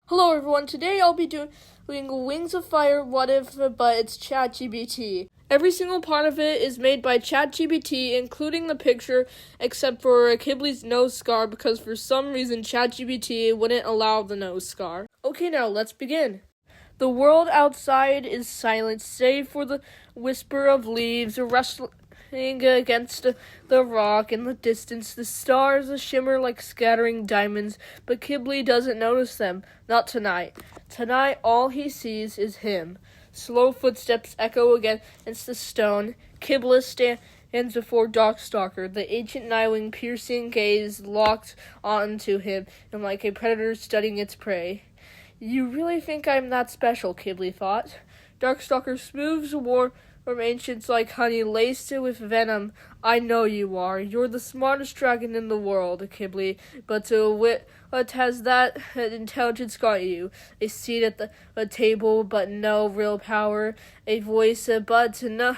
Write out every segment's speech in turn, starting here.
Hello everyone, today I'll be doing Wings of Fire What If, but it's ChatGPT. Every single part of it is made by ChatGPT, including the picture, except for Qibli's nose scar, because for some reason ChatGPT wouldn't allow the nose scar. Okay, now let's begin. The world outside is silent, save for the whisper of leaves rustling against the rock in the distance. The stars shimmer like scattering diamonds, but Qibli doesn't notice them. Not tonight. Tonight, all he sees is him. Slow footsteps echo against the stone. Qibli stands before Darkstalker, the ancient Nightwing, piercing gaze locked onto him, and like a predator studying its prey. You really think I'm that special, Qibli thought. Darkstalker smooths warm ancients like honey laced with venom. I know you are. You're the smartest dragon in the world, Qibli. But what has that intelligence got you? A seat at the table, but no real power. A voice, but no.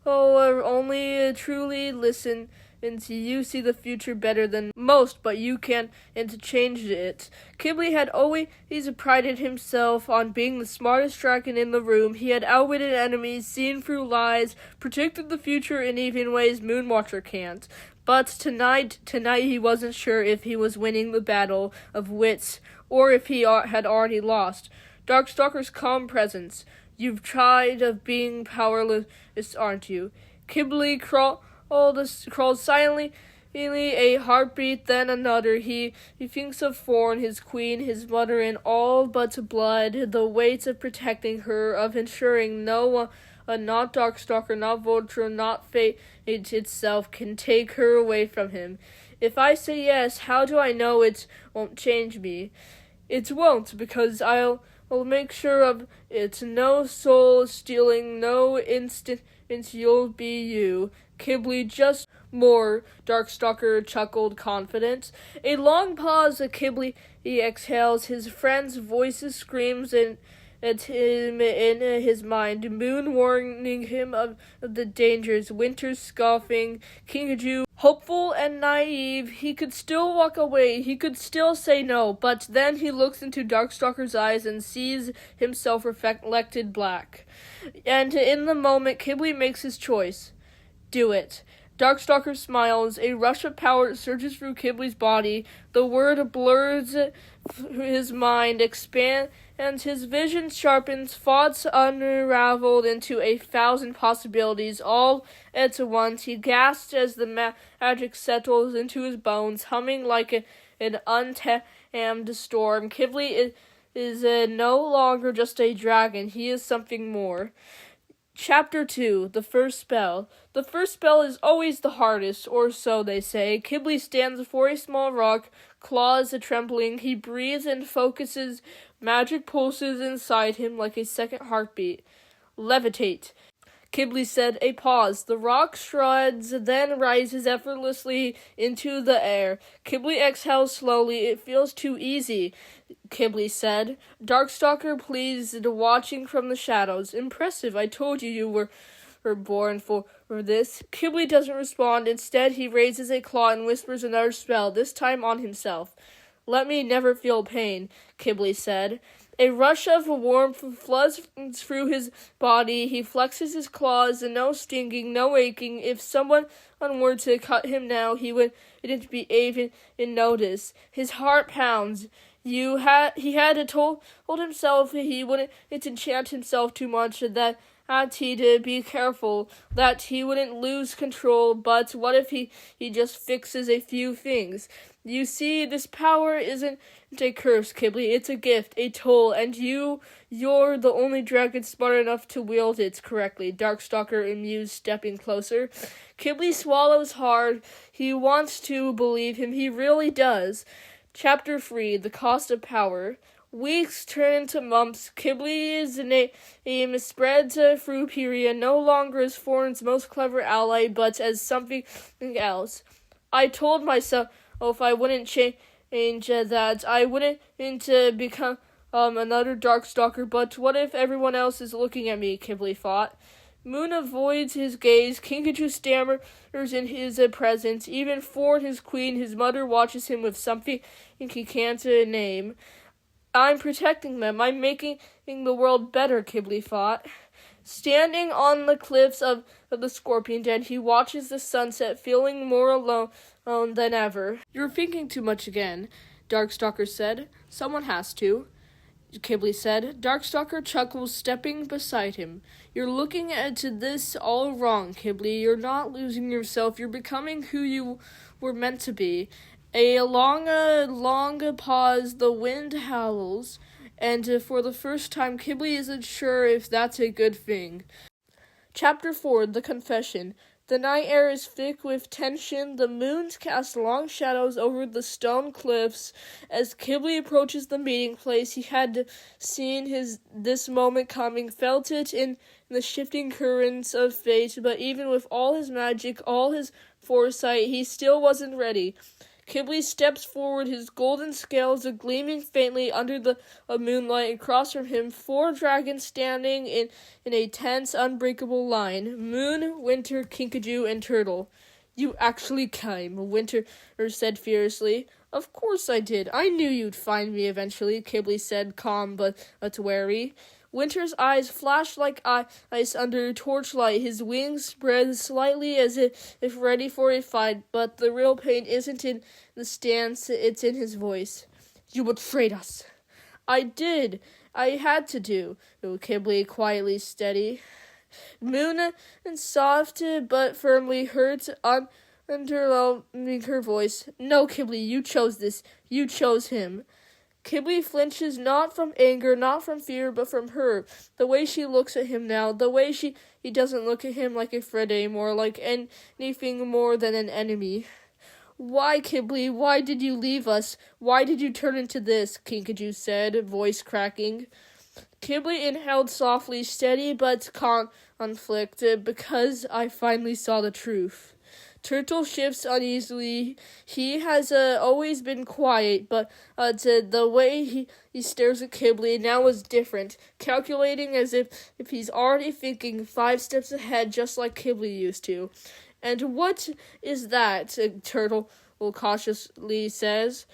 Only truly listen. And you see the future better than most, but you can't change it. Qibli had always prided himself on being the smartest dragon in the room. He had outwitted enemies, seen through lies, predicted the future in even ways Moonwatcher can't. But tonight he wasn't sure if he was winning the battle of wits or if he had already lost. Darkstalker's calm presence. You've tried of being powerless, aren't you? Qibli crawls silently, a heartbeat, then another. He thinks of Thorn, his queen, his mother, in all but blood, the weight of protecting her, of ensuring no one, not Darkstalker, not Vulture, not fate itself, can take her away from him. If I say yes, how do I know it won't change me? It won't, because I'll make sure of it. No soul stealing, no instant, you'll be you. Qibli, just more, Darkstalker chuckled, confident. A long pause, Qibli exhales. His friend's voice screams at him in his mind. Moon warning him of the dangers. Winter scoffing. Kinju hopeful and naive. He could still walk away. He could still say no. But then he looks into Darkstalker's eyes and sees himself reflected black. And in the moment, Qibli makes his choice. Do it. Darkstalker smiles. A rush of power surges through Qibli's body. The word blurs his mind, expands, his vision sharpens, thoughts unraveled into 1,000 possibilities all at once. He gasps as the magic settles into his bones, humming like an untamed storm. Qibli is no longer just a dragon. He is something more. Chapter 2, The First Spell. The first spell is always the hardest, or so they say. Qibli stands before a small rock, claws trembling. He breathes and focuses. Magic pulses inside him like a second heartbeat. Levitate. Qibli said. A pause. The rock shrugs, then rises effortlessly into the air. Qibli exhales slowly. It feels too easy, Qibli said. Darkstalker pleased, watching from the shadows. Impressive. I told you were born for this. Qibli doesn't respond. Instead, he raises a claw and whispers another spell, this time on himself. Let me never feel pain, Qibli said. A rush of warmth floods through his body. He flexes his claws, no stinging, no aching. If someone were to cut him now, he wouldn't be even notice. His heart pounds. He had told himself he wouldn't enchant himself too much, that he'd be careful, that he wouldn't lose control. But what if he just fixes a few things? You see, this power isn't a curse, Qibli. It's a gift, a tool, and you're the only dragon smart enough to wield it correctly. Darkstalker amused, stepping closer. Qibli swallows hard. He wants to believe him. He really does. Chapter 3, The Cost of Power. Weeks turn into months. Qibli's name spreads through Pyria, no longer as Thorn's most clever ally, but as something else. I told myself I wouldn't change that. I wouldn't become another Darkstalker, but what if everyone else is looking at me, Qibli thought. Moon avoids his gaze. Kinju stammers in his presence. Even Thorn, his queen, his mother, watches him with something he can't name. I'm protecting them. I'm making the world better, Qibli thought. Standing on the cliffs of the Scorpion Den, he watches the sunset, feeling more alone than ever. You're thinking too much again, Darkstalker said. Someone has to, Qibli said. Darkstalker chuckles, stepping beside him. You're looking at this all wrong, Qibli. You're not losing yourself. You're becoming who you were meant to be. A long pause, the wind howls, and for the first time, Qibli isn't sure if that's a good thing. Chapter 4, The Confession. The night air is thick with tension. The moon casts long shadows over the stone cliffs. As Qibli approaches the meeting place, he had seen this moment coming, felt it in the shifting currents of fate, but even with all his magic, all his foresight, he still wasn't ready. Qibli steps forward, his golden scales gleaming faintly under the moonlight. Across from him, 4 dragons standing in a tense, unbreakable line. Moon, Winter, Kinkajou, and Turtle. You actually came, Winter said fiercely. Of course I did. I knew you'd find me eventually, Qibli said, calm but wary. Winter's eyes flashed like ice under torchlight. His wings spread slightly as if ready for a fight, but the real pain isn't in the stance, it's in his voice. You betrayed us. I did. I had to do, Qibli quietly steady. Moon and soft but firmly hurt underwhelming her voice. No, Qibli, you chose this. You chose him. Qibli flinches not from anger, not from fear, but from her. The way she looks at him now, the way he doesn't look at him like a friend anymore, like anything more than an enemy. Why, Qibli? Why did you leave us? Why did you turn into this? Kinkajou said, voice cracking. Qibli inhaled softly, steady but conflict, because I finally saw the truth. Turtle shifts uneasily. He has always been quiet, but the way he stares at Qibli now is different, calculating as if he's already thinking 5 steps ahead, just like Qibli used to. And what is that? Turtle cautiously says.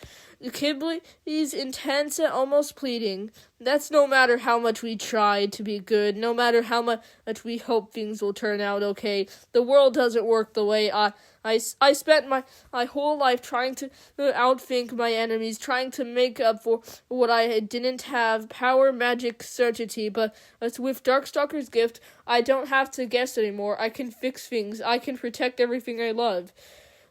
Qibli's intense and almost pleading. That's no matter how much we try to be good, no matter how much we hope things will turn out okay. The world doesn't work the way I spent my whole life trying to outthink my enemies, trying to make up for what I didn't have, power, magic, certainty, but with Darkstalker's gift, I don't have to guess anymore. I can fix things. I can protect everything I love.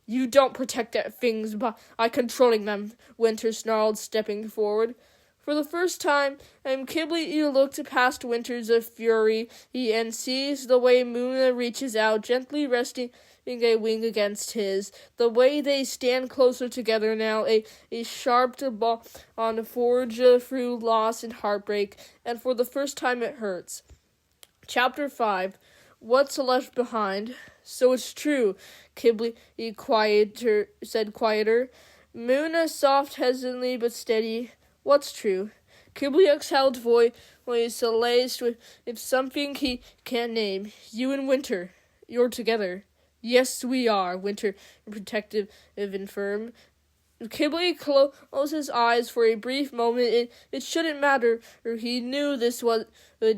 You don't protect things by controlling them, Winter snarled, stepping forward. For the first time, Qibli looked past Winter's fury and sees the way Moon reaches out, gently resting a wing against his. The way they stand closer together now, a sharp bond forged through loss and heartbreak, and for the first time it hurts. Chapter 5. What's left behind? So it's true, Qibli said quieter. Moon soft, hesitantly but steady. What's true? Qibli exhaled voice laced with something he can't name. You and Winter, you're together. Yes, we are, Winter, protective and firm. Qibli closed his eyes for a brief moment. It shouldn't matter. He knew this would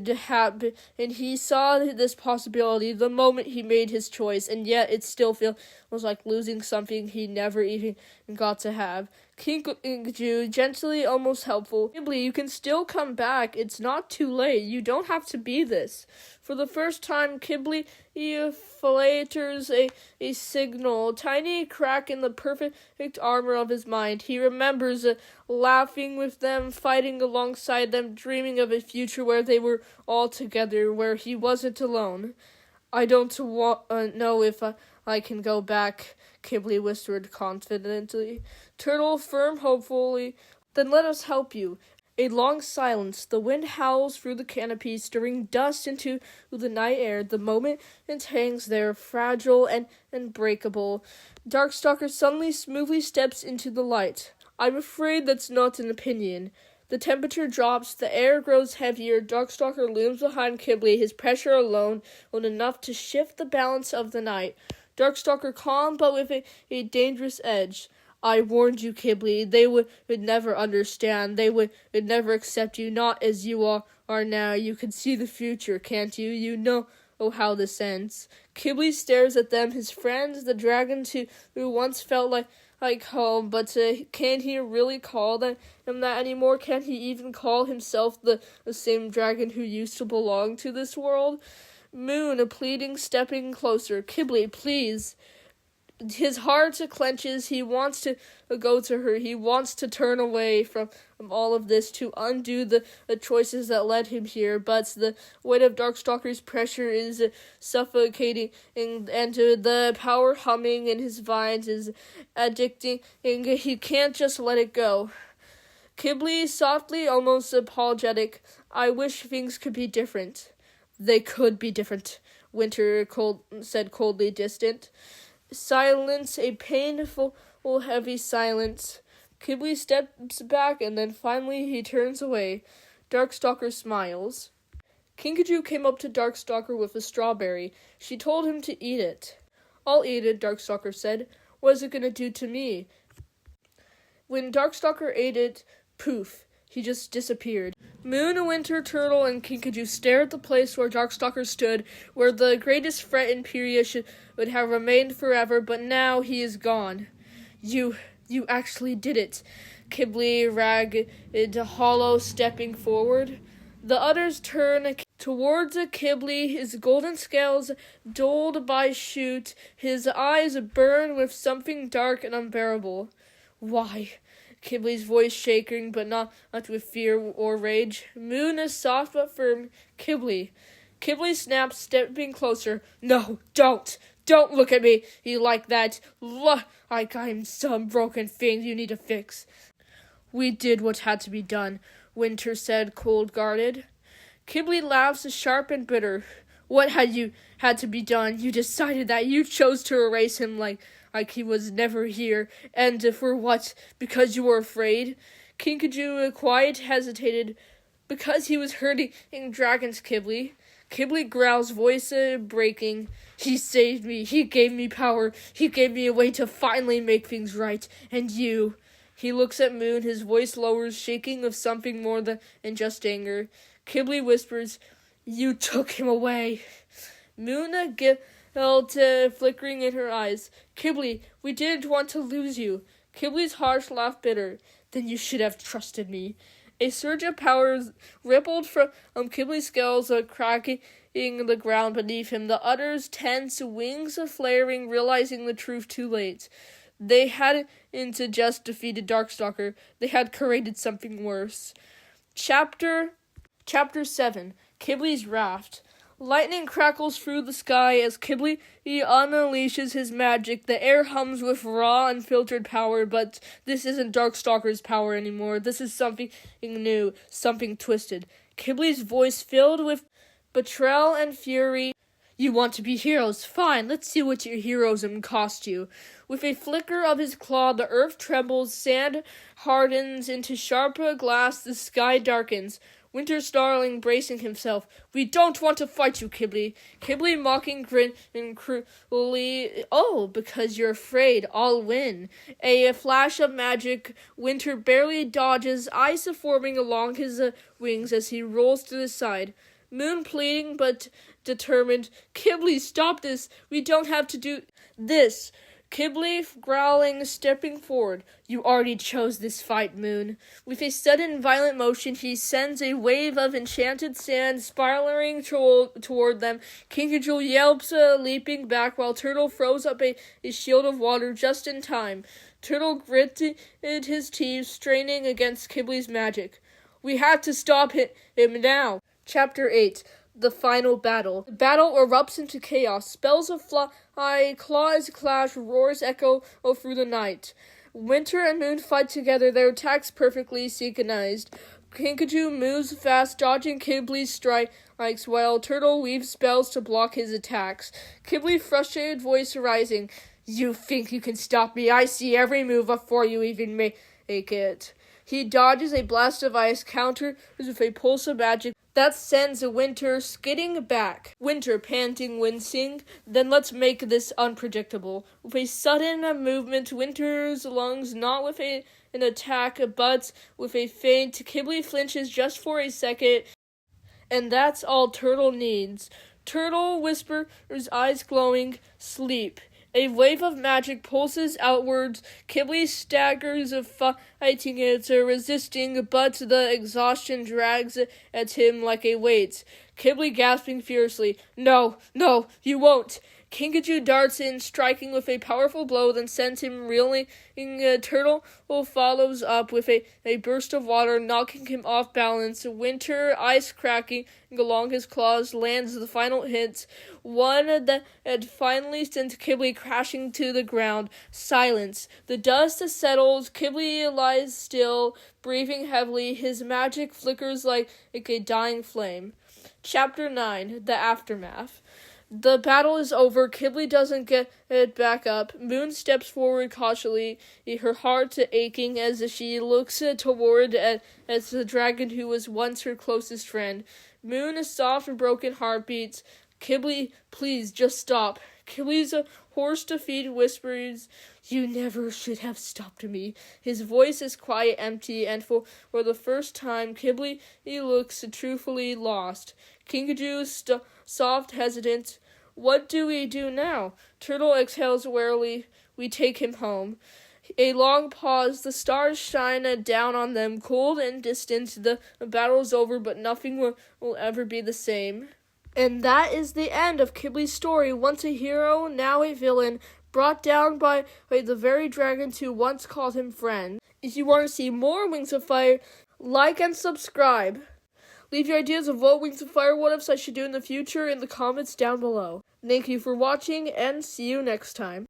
happen, and he saw this possibility the moment he made his choice, and yet it still was like losing something he never even got to have. Kinkajou, gently, almost helpful. Qibli, you can still come back. It's not too late. You don't have to be this. For the first time, Qibli flatters a signal, tiny crack in the perfect armor of his mind. He remembers laughing with them, fighting alongside them, dreaming of a future where they were all together, where he wasn't alone. I don't know if I can go back, Qibli whispered confidently. Turtle, firm hopefully. Then let us help you. A long silence. The wind howls through the canopy, stirring dust into the night air. The moment it hangs there, fragile and breakable. Darkstalker suddenly smoothly steps into the light. I'm afraid that's not an opinion. The temperature drops, the air grows heavier. Darkstalker looms behind Qibli, his pressure alone enough to shift the balance of the night. Darkstalker calm, but with a dangerous edge. I warned you, Qibli. They would never understand. They would never accept you, not as you are now. You can see the future, can't you? You know how this ends. Qibli stares at them, his friends, the dragons who once felt like home, but can he really call him that anymore? Can he even call himself the same dragon who used to belong to this world? Moon, pleading, stepping closer. Qibli, please. His heart clenches. He wants to go to her. He wants to turn away from all of this, to undo the choices that led him here. But the weight of Darkstalkers' pressure is suffocating, and the power humming in his vines is addicting, and he can't just let it go. Qibli, softly, almost apologetic. I wish things could be different. They could be different, Winter said, coldly distant. Silence, a painful, heavy silence. Qibli steps back, and then finally he turns away. Darkstalker smiles. Kinkajou came up to Darkstalker with a strawberry. She told him to eat it. I'll eat it, Darkstalker said. What is it going to do to me? When Darkstalker ate it, poof, he just disappeared. Moon, Winter, Turtle, and Kinkajou stared at the place where Darkstalker stood, where the greatest threat in Pyria would have remained forever, but now he is gone. You actually did it, Qibli ragged, hollow, stepping forward. The others turn towards Qibli, his golden scales dulled by shoot, his eyes burn with something dark and unbearable. Why? Qibli's voice shaking, but not with fear or rage. Moon is soft but firm. Qibli snaps, stepping closer. No, don't look at me like that. Like I'm some broken thing you need to fix. We did what had to be done, Winter said, cold-guarded. Qibli laughs, sharp and bitter. What had to be done? You decided that. You chose to erase him like he was never here. And for what? Because you were afraid? Kinkajou, quiet, hesitated. Because he was hurting dragons, Qibli. Qibli growls, voice breaking. He saved me. He gave me power. He gave me a way to finally make things right. And you. He looks at Moon, his voice lowers, shaking with something more than just anger. Qibli whispers, You took him away. Moon felt flickering in her eyes. Qibli, we didn't want to lose you. Qibli's harsh laugh bitter. Then you should have trusted me. A surge of power rippled from Qibli's scales, cracking the ground beneath him. The others tense, wings flaring, realizing the truth too late. They hadn't just defeated Darkstalker. They had created something worse. Chapter 7. Qibli's Raft. Lightning crackles through the sky as Qibli unleashes his magic. The air hums with raw, unfiltered power, but this isn't Darkstalker's power anymore. This is something new, something twisted. Qibli's voice filled with betrayal and fury. You want to be heroes? Fine, let's see what your heroism cost you. With a flicker of his claw, the earth trembles, sand hardens into sharp glass, the sky darkens. Winter snarling, bracing himself. We don't want to fight you, Qibli. Qibli mocking, grin, and cruelly. Oh, because you're afraid. I'll win. A flash of magic. Winter barely dodges, ice forming along his wings as he rolls to the side. Moon pleading, but determined. Qibli, stop this. We don't have to do this. Qibli growling, stepping forward. You already chose this fight, Moon. With a sudden violent motion, he sends a wave of enchanted sand spiraling toward them. Kinkajou yelps, leaping back, while Turtle throws up a shield of water just in time. Turtle gritted his teeth, straining against Qibli's magic. We have to stop him now. Chapter 8. The final battle. The battle erupts into chaos. Spells of fly, claws clash, roars echo through the night. Winter and Moon fight together, their attacks perfectly synchronized. Kinkajou moves fast, dodging Qibli's strikes, while Turtle weaves spells to block his attacks. Qibli, frustrated voice rising. You think you can stop me? I see every move before you even make it. He dodges a blast of ice, counters with a pulse of magic that sends Winter skidding back. Winter, panting, wincing. Then let's make this unpredictable. With a sudden movement, Winter's lungs, not with an attack, but with a feint. Qibli flinches just for a second, and that's all Turtle needs. Turtle whispers, eyes glowing, sleep. A wave of magic pulses outwards. Qibli staggers, fighting it, resisting, but the exhaustion drags at him like a weight. Qibli gasping fiercely, No, you won't! Kinkajou darts in, striking with a powerful blow, then sends him reeling. Turtle follows up with a burst of water, knocking him off balance. Winter, ice cracking along his claws, lands the final hit, one that finally sends Qibli crashing to the ground. Silence. The dust settles. Qibli lies still, breathing heavily. His magic flickers like a dying flame. Chapter 9. The Aftermath. The battle is over. Qibli doesn't get it back up. Moon steps forward cautiously, her heart aching as she looks toward as the dragon who was once her closest friend. Moon, soft, broken heartbeats. Qibli, please, just stop. Qibli's hoarse defeat whispers, You never should have stopped me. His voice is quiet, empty, and for the first time, Qibli looks truthfully lost. Kinkajou, soft, hesitant. What do we do now? Turtle exhales wearily. We take him home. A long pause. The stars shine down on them, cold and distant. The battle's over, but nothing will ever be the same. And that is the end of Qibli's story. Once a hero, now a villain, brought down by the very dragons who once called him friend. If you want to see more Wings of Fire, like and subscribe. Leave your ideas of what Wings of Fire what-ifs I should do in the future in the comments down below. Thank you for watching, and see you next time.